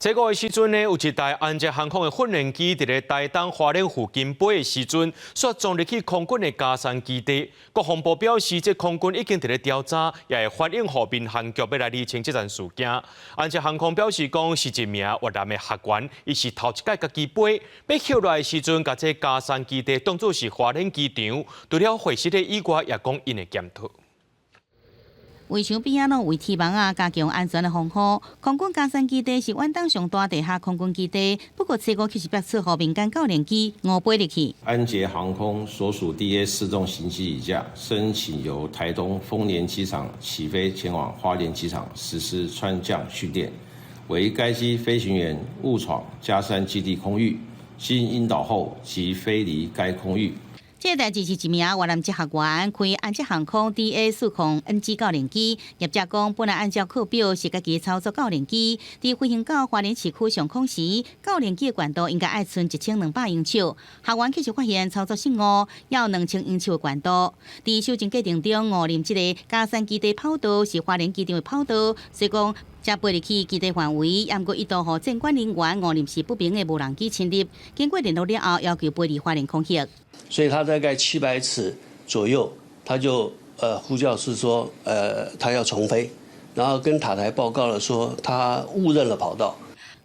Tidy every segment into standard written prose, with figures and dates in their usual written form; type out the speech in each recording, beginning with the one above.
这个时阵呢，有一台安捷航空的训练机伫咧台东花莲附近飞的时阵，却撞入去空军的嘉山基地。国防部表示，这空军已经伫咧调查，也会反映后民航局要来厘清这件事件。安捷航空表示讲，是一名越南的学员，伊是头一届家己飞，被扣来的时阵，甲这嘉山基地当作是花莲机场。除了会师的以外，也讲因会检讨。围墙边仔为天网加强安全的防护。空军嘉山基地是远东上大地下空军基地，不过778次后民间教练机误飞入去。安捷航空所属 DA 4纵型机一架，申请由台东丰年机场起飞前往花莲机场实施穿降训练，为该机飞行员误闯嘉山基地空域，经引导后即飞离该空域。这个代志是一名越南籍学员开安捷航空 DA40NG 教练机，业者讲本来按照课表是家己操作教练机，伫飞行到花莲市区上空时，教练机的悬度应该爱存1200英尺。学员其实发现操作失误，要2000英尺的悬度。伫修正过程中误认这个嘉山基地跑道是花莲机场的跑道，所以讲才飞入去基地范围，不过一度互监管人员误认是不明的无人机侵入，经过联络了后，要求飞离花莲空域。所以他大概700尺左右，他就呼叫是说他要重飞，然后跟塔台报告了说他误认了跑道。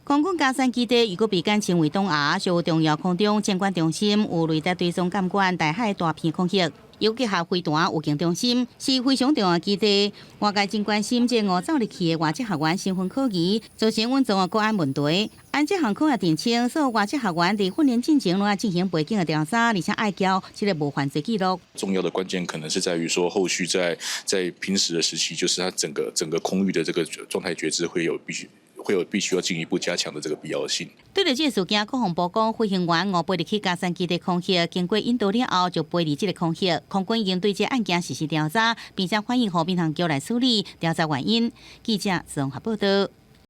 空军嘉山基地如果被改称为东亚小重要空中监管中心，有雷达追踪监管大海大片空域。尤结合飞弹有境中心是非常重要的基地，外界真关心这误走入去的外籍学员身份可疑，造成稳重的国安问题。安捷航空也澄清，所有外籍学员伫训练进程拢要进行背景的调查，而且爱交这个无犯罪记录。重要的关键可能是在于说，后续在平时的时期，就是它整个空域的这个状态觉知会有必须要进一步加强的这个必要性。对了，这个事件，国防部讲飞行员误飞入去嘉山基地空域，经过引导了后就飞离这个空域。空军已经对这案件实施调查，并且反映后民航局来处理调查原因。记者综合报道。